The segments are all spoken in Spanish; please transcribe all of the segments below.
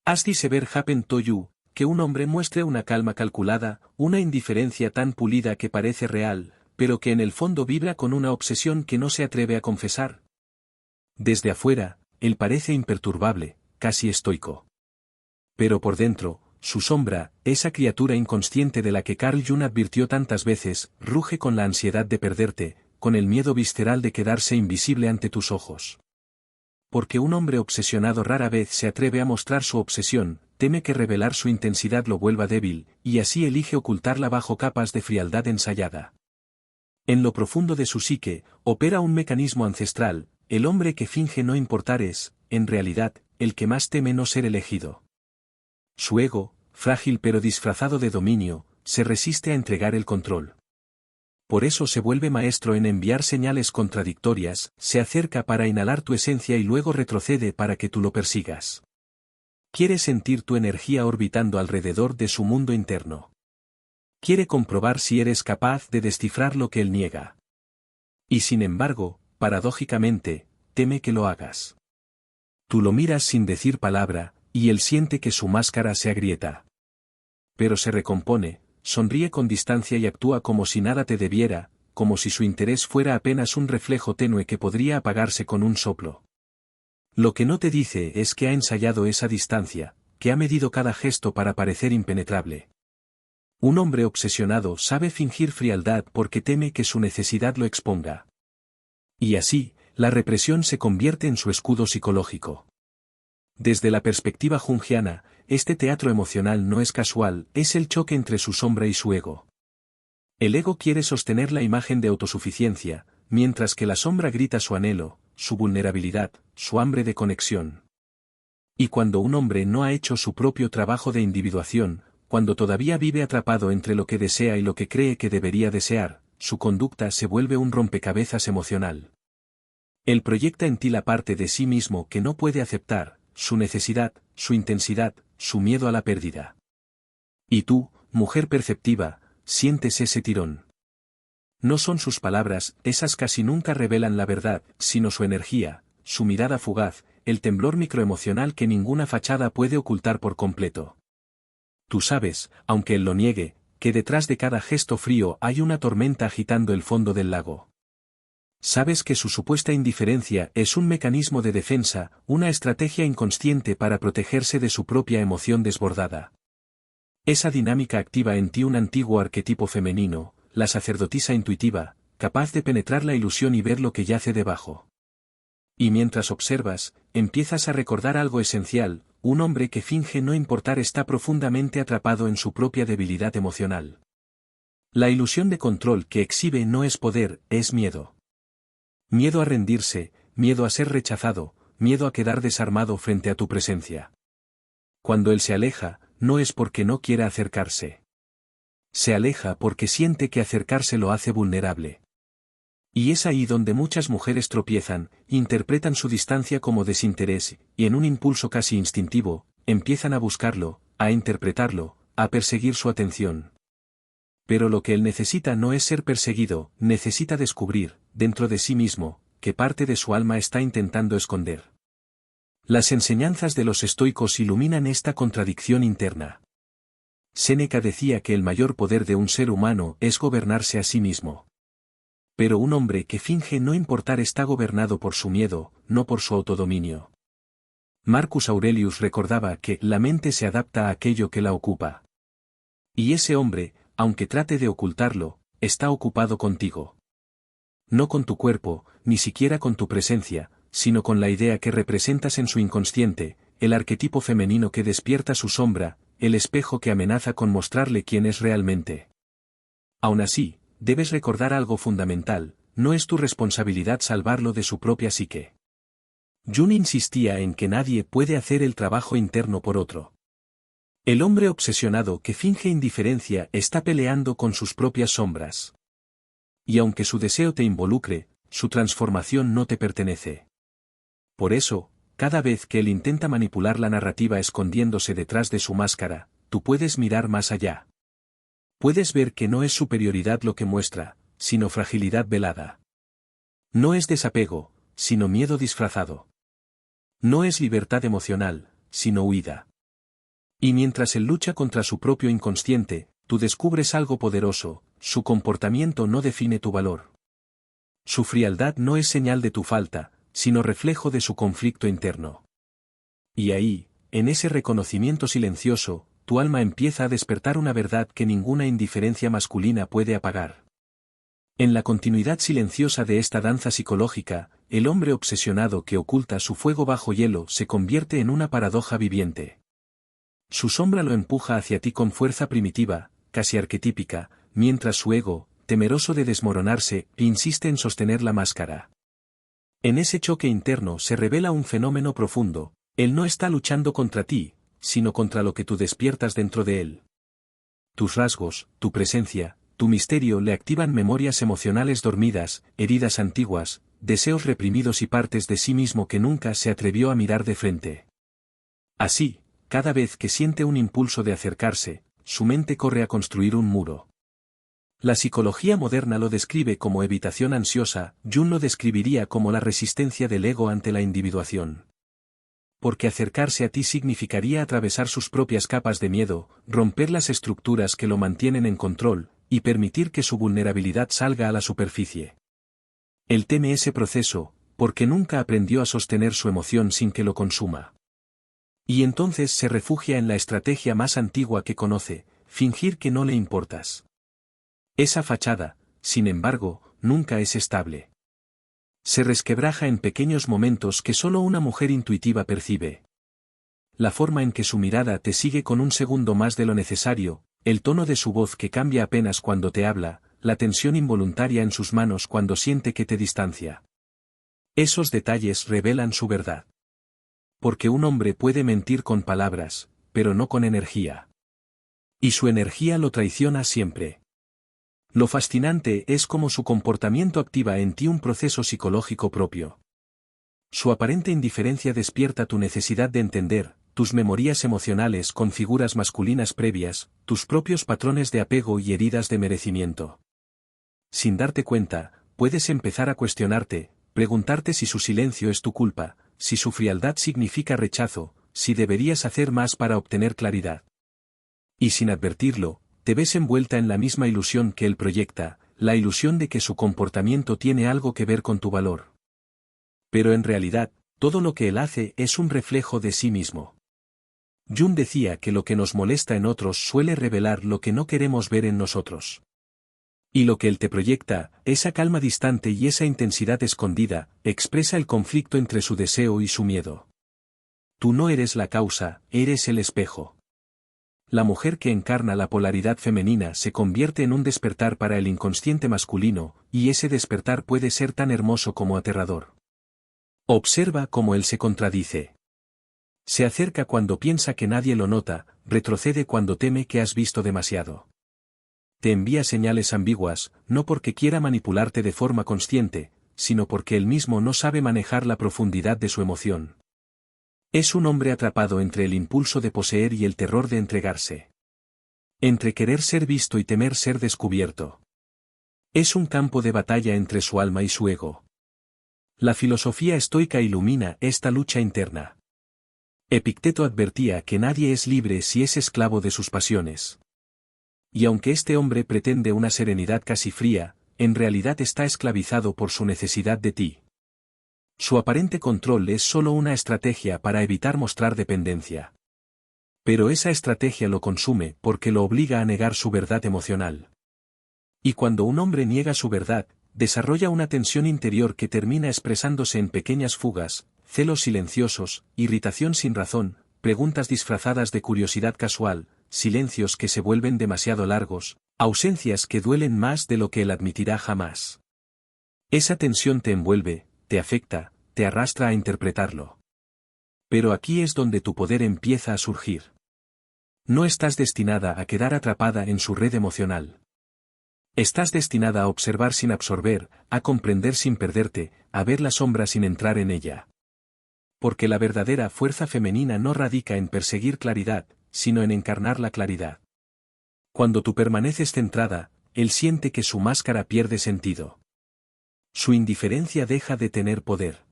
Has this ever happened to you, que un hombre muestre una calma calculada, una indiferencia tan pulida que parece real, pero que en el fondo vibra con una obsesión que no se atreve a confesar? Desde afuera, él parece imperturbable, casi estoico. Pero por dentro, su sombra, esa criatura inconsciente de la que Carl Jung advirtió tantas veces, ruge con la ansiedad de perderte, con el miedo visceral de quedarse invisible ante tus ojos. Porque un hombre obsesionado rara vez se atreve a mostrar su obsesión, teme que revelar su intensidad lo vuelva débil, y así elige ocultarla bajo capas de frialdad ensayada. En lo profundo de su psique, opera un mecanismo ancestral. El hombre que finge no importar es, en realidad, el que más teme no ser elegido. Su ego, frágil pero disfrazado de dominio, se resiste a entregar el control. Por eso se vuelve maestro en enviar señales contradictorias, se acerca para inhalar tu esencia y luego retrocede para que tú lo persigas. Quiere sentir tu energía orbitando alrededor de su mundo interno. Quiere comprobar si eres capaz de descifrar lo que él niega. Y sin embargo, paradójicamente, teme que lo hagas. Tú lo miras sin decir palabra, y él siente que su máscara se agrieta. Pero se recompone, sonríe con distancia y actúa como si nada te debiera, como si su interés fuera apenas un reflejo tenue que podría apagarse con un soplo. Lo que no te dice es que ha ensayado esa distancia, que ha medido cada gesto para parecer impenetrable. Un hombre obsesionado sabe fingir frialdad porque teme que su necesidad lo exponga. Y así, la represión se convierte en su escudo psicológico. Desde la perspectiva jungiana, este teatro emocional no es casual, es el choque entre su sombra y su ego. El ego quiere sostener la imagen de autosuficiencia, mientras que la sombra grita su anhelo, su vulnerabilidad, su hambre de conexión. Y cuando un hombre no ha hecho su propio trabajo de individuación, cuando todavía vive atrapado entre lo que desea y lo que cree que debería desear, su conducta se vuelve un rompecabezas emocional. Él proyecta en ti la parte de sí mismo que no puede aceptar, su necesidad, su intensidad, su miedo a la pérdida. Y tú, mujer perceptiva, sientes ese tirón. No son sus palabras, esas casi nunca revelan la verdad, sino su energía, su mirada fugaz, el temblor microemocional que ninguna fachada puede ocultar por completo. Tú sabes, aunque él lo niegue, que detrás de cada gesto frío hay una tormenta agitando el fondo del lago. Sabes que su supuesta indiferencia es un mecanismo de defensa, una estrategia inconsciente para protegerse de su propia emoción desbordada. Esa dinámica activa en ti un antiguo arquetipo femenino, la sacerdotisa intuitiva, capaz de penetrar la ilusión y ver lo que yace debajo. Y mientras observas, empiezas a recordar algo esencial, un hombre que finge no importar está profundamente atrapado en su propia debilidad emocional. La ilusión de control que exhibe no es poder, es miedo. Miedo a rendirse, miedo a ser rechazado, miedo a quedar desarmado frente a tu presencia. Cuando él se aleja, no es porque no quiera acercarse. Se aleja porque siente que acercarse lo hace vulnerable. Y es ahí donde muchas mujeres tropiezan, interpretan su distancia como desinterés, y en un impulso casi instintivo, empiezan a buscarlo, a interpretarlo, a perseguir su atención. Pero lo que él necesita no es ser perseguido, necesita descubrir, dentro de sí mismo, que parte de su alma está intentando esconder. Las enseñanzas de los estoicos iluminan esta contradicción interna. Séneca decía que el mayor poder de un ser humano es gobernarse a sí mismo. Pero un hombre que finge no importar está gobernado por su miedo, no por su autodominio. Marcus Aurelius recordaba que la mente se adapta a aquello que la ocupa. Y ese hombre, aunque trate de ocultarlo, está ocupado contigo. No con tu cuerpo, ni siquiera con tu presencia, sino con la idea que representas en su inconsciente, el arquetipo femenino que despierta su sombra, el espejo que amenaza con mostrarle quién es realmente. Aún así, debes recordar algo fundamental, no es tu responsabilidad salvarlo de su propia psique. Jung insistía en que nadie puede hacer el trabajo interno por otro. El hombre obsesionado que finge indiferencia está peleando con sus propias sombras. Y aunque su deseo te involucre, su transformación no te pertenece. Por eso, cada vez que él intenta manipular la narrativa escondiéndose detrás de su máscara, tú puedes mirar más allá. Puedes ver que no es superioridad lo que muestra, sino fragilidad velada. No es desapego, sino miedo disfrazado. No es libertad emocional, sino huida. Y mientras él lucha contra su propio inconsciente, tú descubres algo poderoso: su comportamiento no define tu valor. Su frialdad no es señal de tu falta, sino reflejo de su conflicto interno. Y ahí, en ese reconocimiento silencioso, tu alma empieza a despertar una verdad que ninguna indiferencia masculina puede apagar. En la continuidad silenciosa de esta danza psicológica, el hombre obsesionado que oculta su fuego bajo hielo se convierte en una paradoja viviente. Su sombra lo empuja hacia ti con fuerza primitiva, casi arquetípica, mientras su ego, temeroso de desmoronarse, insiste en sostener la máscara. En ese choque interno se revela un fenómeno profundo: él no está luchando contra ti, sino contra lo que tú despiertas dentro de él. Tus rasgos, tu presencia, tu misterio le activan memorias emocionales dormidas, heridas antiguas, deseos reprimidos y partes de sí mismo que nunca se atrevió a mirar de frente. Así, cada vez que siente un impulso de acercarse, su mente corre a construir un muro. La psicología moderna lo describe como evitación ansiosa, Jung lo describiría como la resistencia del ego ante la individuación. Porque acercarse a ti significaría atravesar sus propias capas de miedo, romper las estructuras que lo mantienen en control, y permitir que su vulnerabilidad salga a la superficie. Él teme ese proceso, porque nunca aprendió a sostener su emoción sin que lo consuma. Y entonces se refugia en la estrategia más antigua que conoce: fingir que no le importas. Esa fachada, sin embargo, nunca es estable. Se resquebraja en pequeños momentos que solo una mujer intuitiva percibe. La forma en que su mirada te sigue con un segundo más de lo necesario, el tono de su voz que cambia apenas cuando te habla, la tensión involuntaria en sus manos cuando siente que te distancia. Esos detalles revelan su verdad. Porque un hombre puede mentir con palabras, pero no con energía. Y su energía lo traiciona siempre. Lo fascinante es cómo su comportamiento activa en ti un proceso psicológico propio. Su aparente indiferencia despierta tu necesidad de entender, tus memorias emocionales con figuras masculinas previas, tus propios patrones de apego y heridas de merecimiento. Sin darte cuenta, puedes empezar a cuestionarte, preguntarte si su silencio es tu culpa, si su frialdad significa rechazo, si deberías hacer más para obtener claridad. Y sin advertirlo, te ves envuelta en la misma ilusión que él proyecta, la ilusión de que su comportamiento tiene algo que ver con tu valor. Pero en realidad, todo lo que él hace es un reflejo de sí mismo. Jung decía que lo que nos molesta en otros suele revelar lo que no queremos ver en nosotros. Y lo que él te proyecta, esa calma distante y esa intensidad escondida, expresa el conflicto entre su deseo y su miedo. Tú no eres la causa, eres el espejo. La mujer que encarna la polaridad femenina se convierte en un despertar para el inconsciente masculino, y ese despertar puede ser tan hermoso como aterrador. Observa cómo él se contradice. Se acerca cuando piensa que nadie lo nota, retrocede cuando teme que has visto demasiado. Te envía señales ambiguas, no porque quiera manipularte de forma consciente, sino porque él mismo no sabe manejar la profundidad de su emoción. Es un hombre atrapado entre el impulso de poseer y el terror de entregarse. Entre querer ser visto y temer ser descubierto. Es un campo de batalla entre su alma y su ego. La filosofía estoica ilumina esta lucha interna. Epicteto advertía que nadie es libre si es esclavo de sus pasiones. Y aunque este hombre pretende una serenidad casi fría, en realidad está esclavizado por su necesidad de ti. Su aparente control es solo una estrategia para evitar mostrar dependencia. Pero esa estrategia lo consume porque lo obliga a negar su verdad emocional. Y cuando un hombre niega su verdad, desarrolla una tensión interior que termina expresándose en pequeñas fugas, celos silenciosos, irritación sin razón, preguntas disfrazadas de curiosidad casual, silencios que se vuelven demasiado largos, ausencias que duelen más de lo que él admitirá jamás. Esa tensión te envuelve, te afecta, te arrastra a interpretarlo. Pero aquí es donde tu poder empieza a surgir. No estás destinada a quedar atrapada en su red emocional. Estás destinada a observar sin absorber, a comprender sin perderte, a ver la sombra sin entrar en ella. Porque la verdadera fuerza femenina no radica en perseguir claridad, sino en encarnar la claridad. Cuando tú permaneces centrada, él siente que su máscara pierde sentido. Su indiferencia deja de tener poder.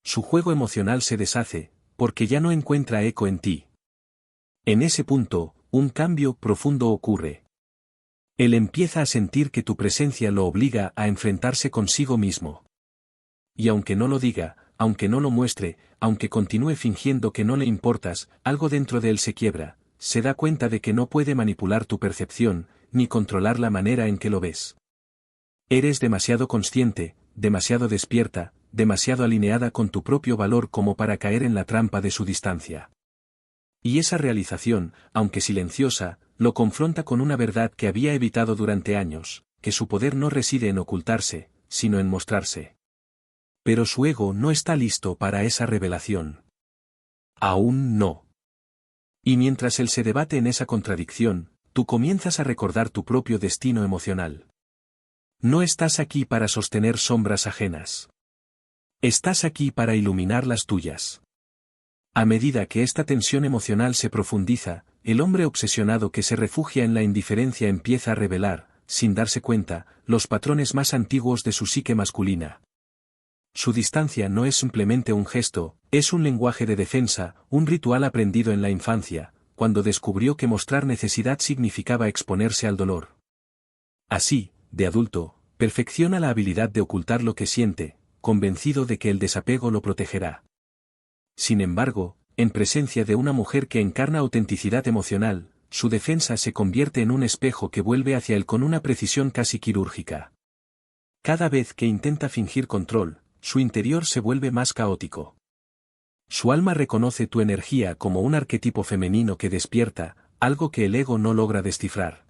Su juego emocional se deshace, porque ya no encuentra eco en ti. En ese punto, un cambio profundo ocurre. Él empieza a sentir que tu presencia lo obliga a enfrentarse consigo mismo. Y aunque no lo diga, aunque no lo muestre, aunque continúe fingiendo que no le importas, algo dentro de él se quiebra, se da cuenta de que no puede manipular tu percepción, ni controlar la manera en que lo ves. Eres demasiado consciente, demasiado despierta, demasiado alineada con tu propio valor como para caer en la trampa de su distancia. Y esa realización, aunque silenciosa, lo confronta con una verdad que había evitado durante años, que su poder no reside en ocultarse, sino en mostrarse. Pero su ego no está listo para esa revelación. Aún no. Y mientras él se debate en esa contradicción, tú comienzas a recordar tu propio destino emocional. No estás aquí para sostener sombras ajenas. Estás aquí para iluminar las tuyas. A medida que esta tensión emocional se profundiza, el hombre obsesionado que se refugia en la indiferencia empieza a revelar, sin darse cuenta, los patrones más antiguos de su psique masculina. Su distancia no es simplemente un gesto, es un lenguaje de defensa, un ritual aprendido en la infancia, cuando descubrió que mostrar necesidad significaba exponerse al dolor. Así, de adulto, perfecciona la habilidad de ocultar lo que siente, convencido de que el desapego lo protegerá. Sin embargo, en presencia de una mujer que encarna autenticidad emocional, su defensa se convierte en un espejo que vuelve hacia él con una precisión casi quirúrgica. Cada vez que intenta fingir control, su interior se vuelve más caótico. Su alma reconoce tu energía como un arquetipo femenino que despierta, algo que el ego no logra descifrar.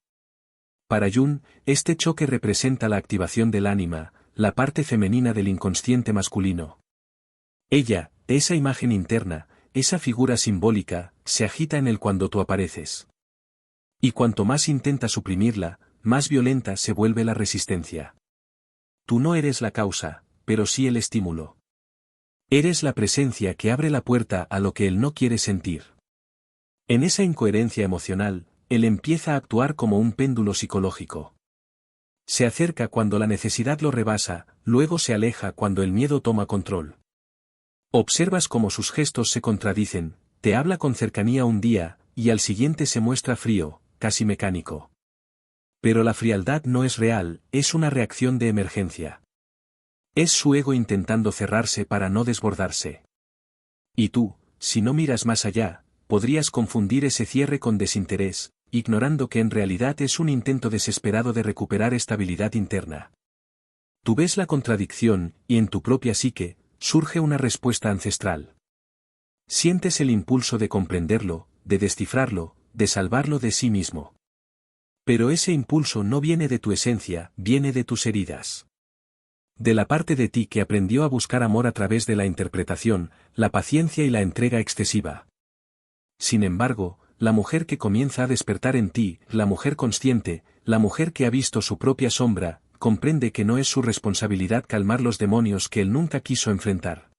Para Jung, este choque representa la activación del ánima, la parte femenina del inconsciente masculino. Ella, esa imagen interna, esa figura simbólica, se agita en él cuando tú apareces. Y cuanto más intenta suprimirla, más violenta se vuelve la resistencia. Tú no eres la causa, pero sí el estímulo. Eres la presencia que abre la puerta a lo que él no quiere sentir. En esa incoherencia emocional, él empieza a actuar como un péndulo psicológico. Se acerca cuando la necesidad lo rebasa, luego se aleja cuando el miedo toma control. Observas cómo sus gestos se contradicen, te habla con cercanía un día, y al siguiente se muestra frío, casi mecánico. Pero la frialdad no es real, es una reacción de emergencia. Es su ego intentando cerrarse para no desbordarse. Y tú, si no miras más allá, podrías confundir ese cierre con desinterés, ignorando que en realidad es un intento desesperado de recuperar estabilidad interna. Tú ves la contradicción, y en tu propia psique, surge una respuesta ancestral. Sientes el impulso de comprenderlo, de descifrarlo, de salvarlo de sí mismo. Pero ese impulso no viene de tu esencia, viene de tus heridas. De la parte de ti que aprendió a buscar amor a través de la interpretación, la paciencia y la entrega excesiva. Sin embargo, la mujer que comienza a despertar en ti, la mujer consciente, la mujer que ha visto su propia sombra, comprende que no es su responsabilidad calmar los demonios que él nunca quiso enfrentar.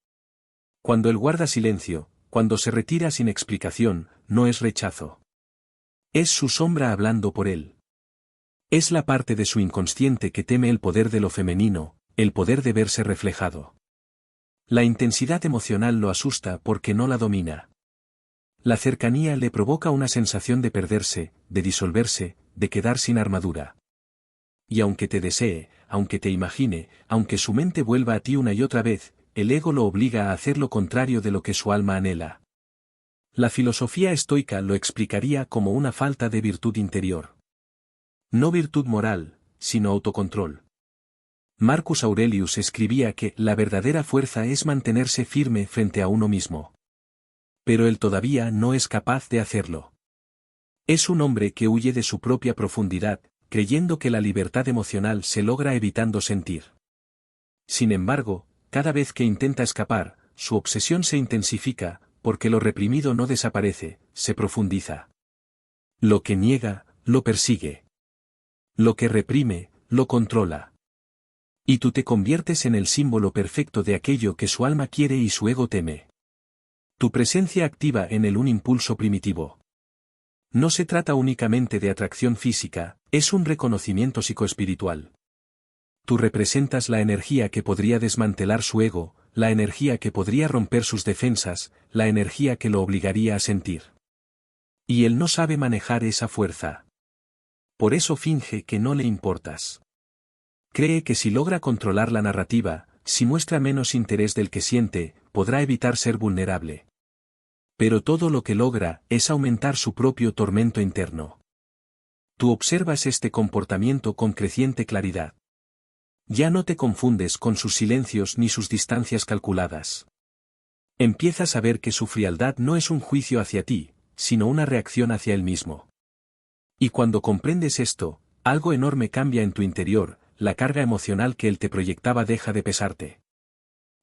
Cuando él guarda silencio, cuando se retira sin explicación, no es rechazo. Es su sombra hablando por él. Es la parte de su inconsciente que teme el poder de lo femenino, el poder de verse reflejado. La intensidad emocional lo asusta porque no la domina. La cercanía le provoca una sensación de perderse, de disolverse, de quedar sin armadura. Y aunque te desee, aunque te imagine, aunque su mente vuelva a ti una y otra vez, el ego lo obliga a hacer lo contrario de lo que su alma anhela. La filosofía estoica lo explicaría como una falta de virtud interior. No virtud moral, sino autocontrol. Marcus Aurelius escribía que la verdadera fuerza es mantenerse firme frente a uno mismo. Pero él todavía no es capaz de hacerlo. Es un hombre que huye de su propia profundidad, creyendo que la libertad emocional se logra evitando sentir. Sin embargo, cada vez que intenta escapar, su obsesión se intensifica, porque lo reprimido no desaparece, se profundiza. Lo que niega, lo persigue. Lo que reprime, lo controla. Y tú te conviertes en el símbolo perfecto de aquello que su alma quiere y su ego teme. Tu presencia activa en él un impulso primitivo. No se trata únicamente de atracción física, es un reconocimiento psicoespiritual. Tú representas la energía que podría desmantelar su ego, la energía que podría romper sus defensas, la energía que lo obligaría a sentir. Y él no sabe manejar esa fuerza. Por eso finge que no le importas. Cree que si logra controlar la narrativa, si muestra menos interés del que siente, podrá evitar ser vulnerable. Pero todo lo que logra es aumentar su propio tormento interno. Tú observas este comportamiento con creciente claridad. Ya no te confundes con sus silencios ni sus distancias calculadas. Empiezas a ver que su frialdad no es un juicio hacia ti, sino una reacción hacia él mismo. Y cuando comprendes esto, algo enorme cambia en tu interior, la carga emocional que él te proyectaba deja de pesarte.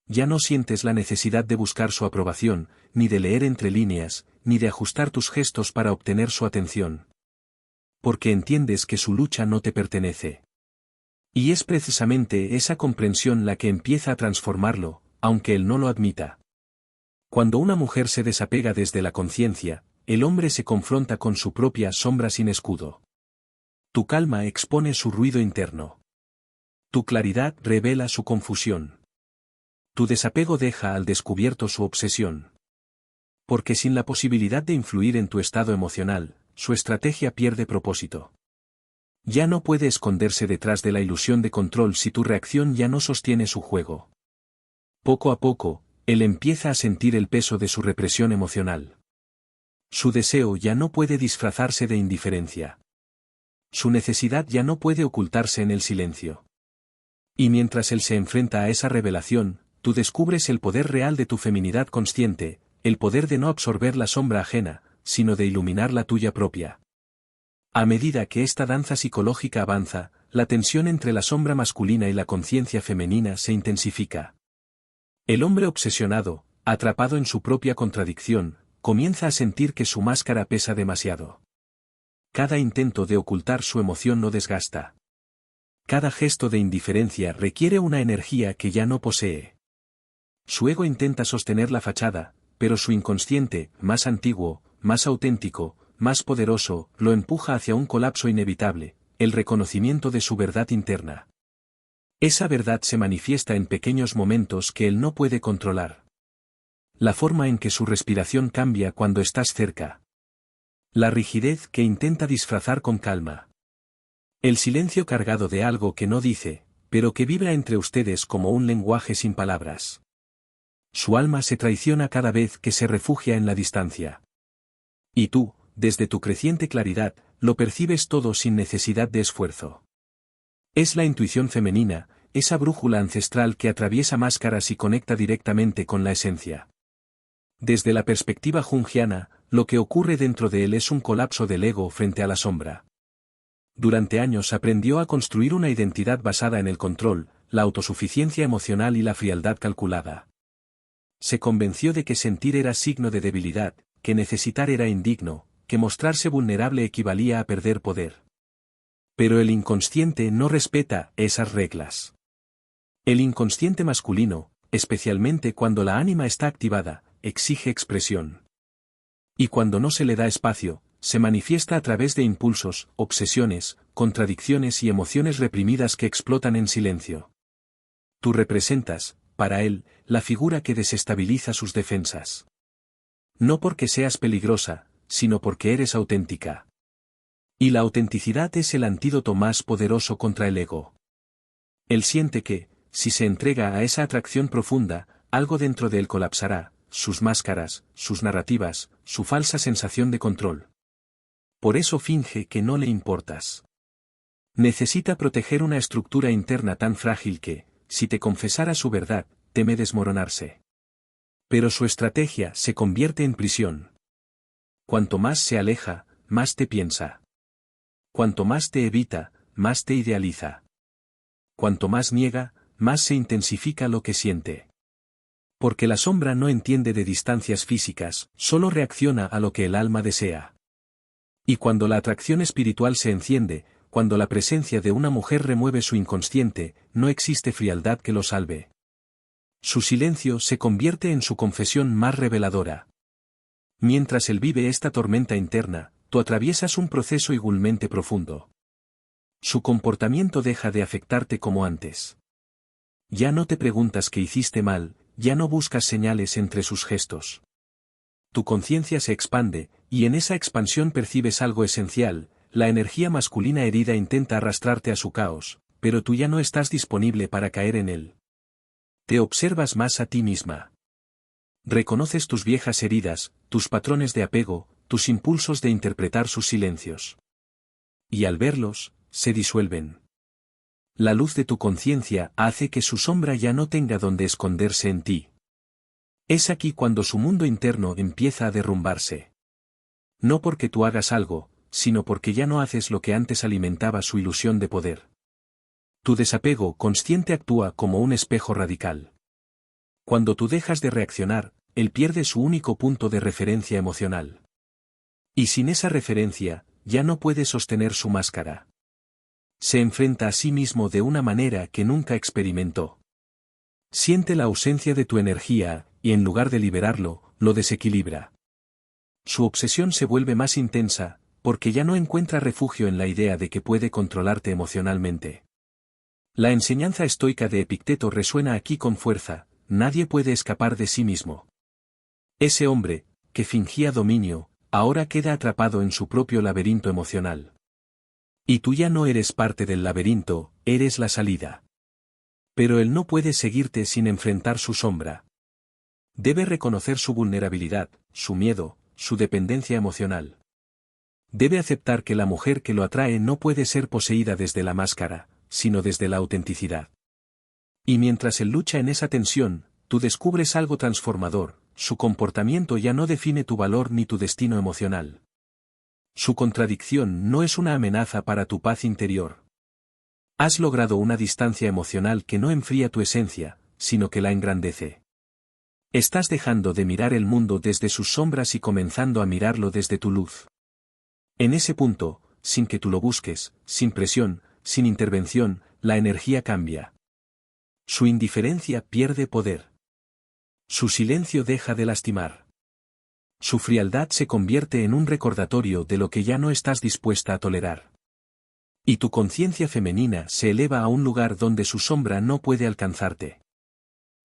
Ya no sientes la necesidad de buscar su aprobación, ni de leer entre líneas, ni de ajustar tus gestos para obtener su atención. Porque entiendes que su lucha no te pertenece. Y es precisamente esa comprensión la que empieza a transformarlo, aunque él no lo admita. Cuando una mujer se desapega desde la conciencia, el hombre se confronta con su propia sombra sin escudo. Tu calma expone su ruido interno. Tu claridad revela su confusión. Tu desapego deja al descubierto su obsesión. Porque sin la posibilidad de influir en tu estado emocional, su estrategia pierde propósito. Ya no puede esconderse detrás de la ilusión de control si tu reacción ya no sostiene su juego. Poco a poco, él empieza a sentir el peso de su represión emocional. Su deseo ya no puede disfrazarse de indiferencia. Su necesidad ya no puede ocultarse en el silencio. Y mientras él se enfrenta a esa revelación, tú descubres el poder real de tu feminidad consciente, el poder de no absorber la sombra ajena, sino de iluminar la tuya propia. A medida que esta danza psicológica avanza, la tensión entre la sombra masculina y la conciencia femenina se intensifica. El hombre obsesionado, atrapado en su propia contradicción, comienza a sentir que su máscara pesa demasiado. Cada intento de ocultar su emoción lo desgasta. Cada gesto de indiferencia requiere una energía que ya no posee. Su ego intenta sostener la fachada, pero su inconsciente, más antiguo, más auténtico, más poderoso, lo empuja hacia un colapso inevitable, el reconocimiento de su verdad interna. Esa verdad se manifiesta en pequeños momentos que él no puede controlar. La forma en que su respiración cambia cuando estás cerca. La rigidez que intenta disfrazar con calma. El silencio cargado de algo que no dice, pero que vibra entre ustedes como un lenguaje sin palabras. Su alma se traiciona cada vez que se refugia en la distancia. Y tú, desde tu creciente claridad, lo percibes todo sin necesidad de esfuerzo. Es la intuición femenina, esa brújula ancestral que atraviesa máscaras y conecta directamente con la esencia. Desde la perspectiva junguiana, lo que ocurre dentro de él es un colapso del ego frente a la sombra. Durante años aprendió a construir una identidad basada en el control, la autosuficiencia emocional y la frialdad calculada. Se convenció de que sentir era signo de debilidad, que necesitar era indigno, que mostrarse vulnerable equivalía a perder poder. Pero el inconsciente no respeta esas reglas. El inconsciente masculino, especialmente cuando la ánima está activada, exige expresión. Y cuando no se le da espacio, se manifiesta a través de impulsos, obsesiones, contradicciones y emociones reprimidas que explotan en silencio. Tú representas, para él, la figura que desestabiliza sus defensas. No porque seas peligrosa, sino porque eres auténtica. Y la autenticidad es el antídoto más poderoso contra el ego. Él siente que, si se entrega a esa atracción profunda, algo dentro de él colapsará, sus máscaras, sus narrativas, su falsa sensación de control. Por eso finge que no le importas. Necesita proteger una estructura interna tan frágil que, si te confesara su verdad, teme desmoronarse. Pero su estrategia se convierte en prisión. Cuanto más se aleja, más te piensa. Cuanto más te evita, más te idealiza. Cuanto más niega, más se intensifica lo que siente. Porque la sombra no entiende de distancias físicas, solo reacciona a lo que el alma desea. Y cuando la atracción espiritual se enciende, cuando la presencia de una mujer remueve su inconsciente, no existe frialdad que lo salve. Su silencio se convierte en su confesión más reveladora. Mientras él vive esta tormenta interna, tú atraviesas un proceso igualmente profundo. Su comportamiento deja de afectarte como antes. Ya no te preguntas qué hiciste mal, ya no buscas señales entre sus gestos. tu conciencia se expande, y en esa expansión percibes algo esencial. La energía masculina herida intenta arrastrarte a su caos, pero tú ya no estás disponible para caer en él. Te observas más a ti misma. Reconoces tus viejas heridas, tus patrones de apego, tus impulsos de interpretar sus silencios. Y al verlos, se disuelven. La luz de tu conciencia hace que su sombra ya no tenga donde esconderse en ti. Es aquí cuando su mundo interno empieza a derrumbarse. No porque tú hagas algo, sino porque ya no haces lo que antes alimentaba su ilusión de poder. Tu desapego consciente actúa como un espejo radical. Cuando tú dejas de reaccionar, él pierde su único punto de referencia emocional. Y sin esa referencia, ya no puede sostener su máscara. Se enfrenta a sí mismo de una manera que nunca experimentó. Siente la ausencia de tu energía, y en lugar de liberarlo, lo desequilibra. Su obsesión se vuelve más intensa, porque ya no encuentra refugio en la idea de que puede controlarte emocionalmente. La enseñanza estoica de Epicteto resuena aquí con fuerza: nadie puede escapar de sí mismo. Ese hombre, que fingía dominio, ahora queda atrapado en su propio laberinto emocional. Y tú ya no eres parte del laberinto, eres la salida. Pero él no puede seguirte sin enfrentar su sombra. Debe reconocer su vulnerabilidad, su miedo, su dependencia emocional. Debe aceptar que la mujer que lo atrae no puede ser poseída desde la máscara, sino desde la autenticidad. Y mientras él lucha en esa tensión, tú descubres algo transformador: su comportamiento ya no define tu valor ni tu destino emocional. Su contradicción no es una amenaza para tu paz interior. Has logrado una distancia emocional que no enfría tu esencia, sino que la engrandece. Estás dejando de mirar el mundo desde sus sombras y comenzando a mirarlo desde tu luz. En ese punto, sin que tú lo busques, sin presión, sin intervención, la energía cambia. Su indiferencia pierde poder. Su silencio deja de lastimar. Su frialdad se convierte en un recordatorio de lo que ya no estás dispuesta a tolerar. Y tu conciencia femenina se eleva a un lugar donde su sombra no puede alcanzarte.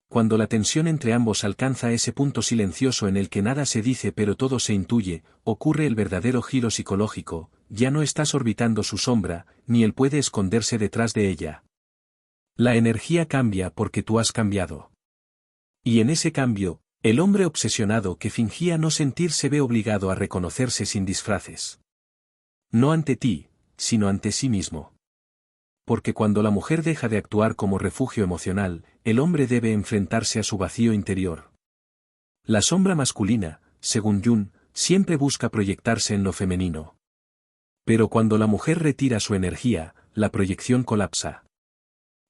Cuando la tensión entre ambos alcanza ese punto silencioso en el que nada se dice pero todo se intuye, ocurre el verdadero giro psicológico: ya no estás orbitando su sombra, ni él puede esconderse detrás de ella. La energía cambia porque tú has cambiado. Y en ese cambio, el hombre obsesionado que fingía no sentir se ve obligado a reconocerse sin disfraces. No ante ti, sino ante sí mismo. Porque cuando la mujer deja de actuar como refugio emocional, el hombre debe enfrentarse a su vacío interior. La sombra masculina, según Jung, siempre busca proyectarse en lo femenino. Pero cuando la mujer retira su energía, la proyección colapsa.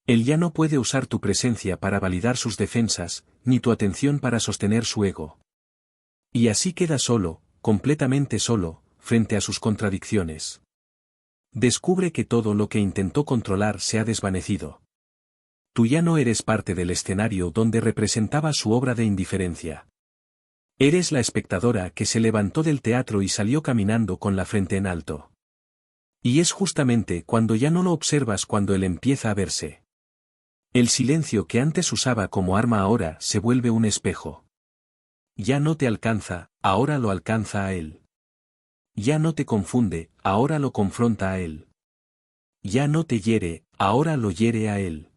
Él ya no puede usar tu presencia para validar sus defensas, ni tu atención para sostener su ego. Y así queda solo, completamente solo, frente a sus contradicciones. Descubre que todo lo que intentó controlar se ha desvanecido. Tú ya no eres parte del escenario donde representaba su obra de indiferencia. Eres la espectadora que se levantó del teatro y salió caminando con la frente en alto. Y es justamente cuando ya no lo observas cuando él empieza a verse. El silencio que antes usaba como arma ahora se vuelve un espejo. Ya no te alcanza, ahora lo alcanza a él. Ya no te confunde, ahora lo confronta a él. Ya no te hiere, ahora lo hiere a él.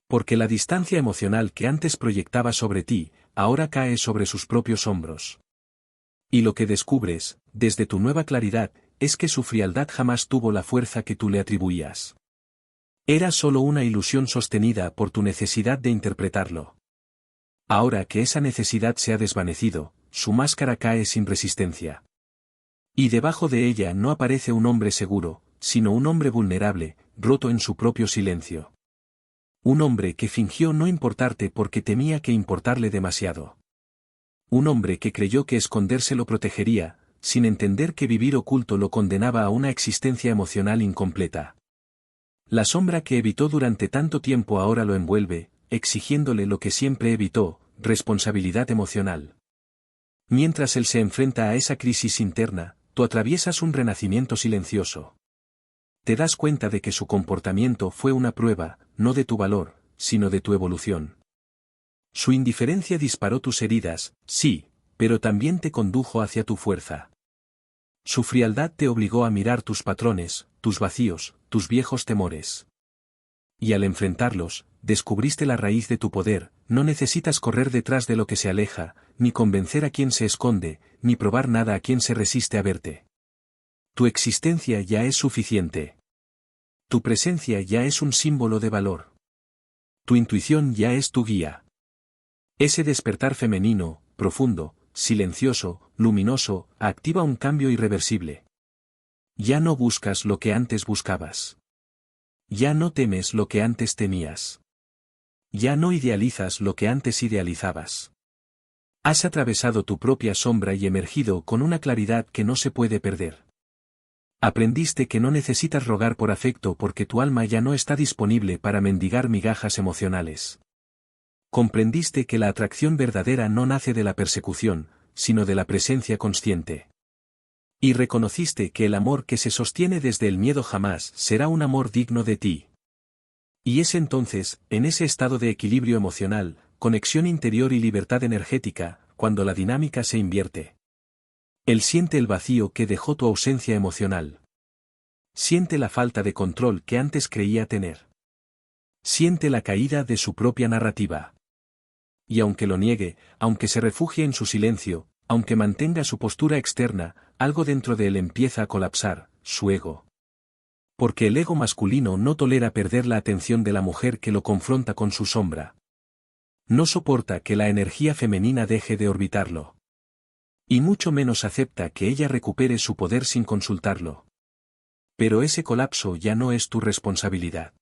Porque la distancia emocional que antes proyectaba sobre ti, ahora cae sobre sus propios hombros. Y lo que descubres, desde tu nueva claridad, es que su frialdad jamás tuvo la fuerza que tú le atribuías. Era solo una ilusión sostenida por tu necesidad de interpretarlo. Ahora que esa necesidad se ha desvanecido, su máscara cae sin resistencia. Y debajo de ella no aparece un hombre seguro, sino un hombre vulnerable, roto en su propio silencio. Un hombre que fingió no importarte porque temía que importarle demasiado. Un hombre que creyó que esconderse lo protegería, sin entender que vivir oculto lo condenaba a una existencia emocional incompleta. La sombra que evitó durante tanto tiempo ahora lo envuelve, exigiéndole lo que siempre evitó: responsabilidad emocional. Mientras él se enfrenta a esa crisis interna, tú atraviesas un renacimiento silencioso. Te das cuenta de que su comportamiento fue una prueba, no de tu valor, sino de tu evolución. Su indiferencia disparó tus heridas, sí, pero también te condujo hacia tu fuerza. Su frialdad te obligó a mirar tus patrones, tus vacíos, tus viejos temores. Y al enfrentarlos, descubriste la raíz de tu poder. No necesitas correr detrás de lo que se aleja, ni convencer a quien se esconde, ni probar nada a quien se resiste a verte. Tu existencia ya es suficiente. Tu presencia ya es un símbolo de valor. Tu intuición ya es tu guía. Ese despertar femenino, profundo, silencioso, luminoso, activa un cambio irreversible. Ya no buscas lo que antes buscabas. Ya no temes lo que antes temías. Ya no idealizas lo que antes idealizabas. Has atravesado tu propia sombra y emergido con una claridad que no se puede perder. Aprendiste que no necesitas rogar por afecto porque tu alma ya no está disponible para mendigar migajas emocionales. Comprendiste que la atracción verdadera no nace de la persecución, sino de la presencia consciente. Y reconociste que el amor que se sostiene desde el miedo jamás será un amor digno de ti. Y es entonces, en ese estado de equilibrio emocional, conexión interior y libertad energética, cuando la dinámica se invierte. Él siente el vacío que dejó tu ausencia emocional. Siente la falta de control que antes creía tener. Siente la caída de su propia narrativa. Y aunque lo niegue, aunque se refugie en su silencio, aunque mantenga su postura externa, algo dentro de él empieza a colapsar, su ego. Porque el ego masculino no tolera perder la atención de la mujer que lo confronta con su sombra. No soporta que la energía femenina deje de orbitarlo. Y mucho menos acepta que ella recupere su poder sin consultarlo. Pero ese colapso ya no es tu responsabilidad.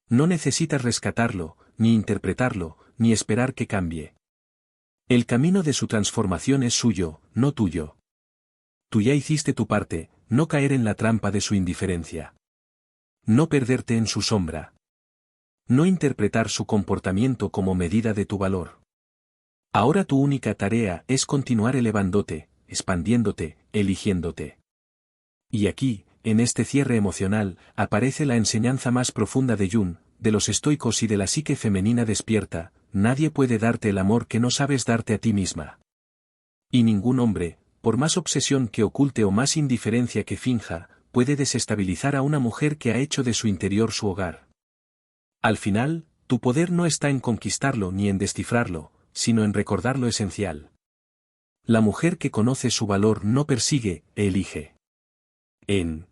No necesitas rescatarlo, ni interpretarlo, ni esperar que cambie. El camino de su transformación es suyo, no tuyo. Tú ya hiciste tu parte, no caer en la trampa de su indiferencia. No perderte en su sombra. No interpretar su comportamiento como medida de tu valor. Ahora tu única tarea es continuar elevándote, expandiéndote, eligiéndote. Y aquí, en este cierre emocional, aparece la enseñanza más profunda de Jung, de los estoicos y de la psique femenina despierta: nadie puede darte el amor que no sabes darte a ti misma. Y ningún hombre, por más obsesión que oculte o más indiferencia que finja, puede desestabilizar a una mujer que ha hecho de su interior su hogar. Al final, tu poder no está en conquistarlo ni en descifrarlo, sino en recordar lo esencial. La mujer que conoce su valor no persigue, elige. En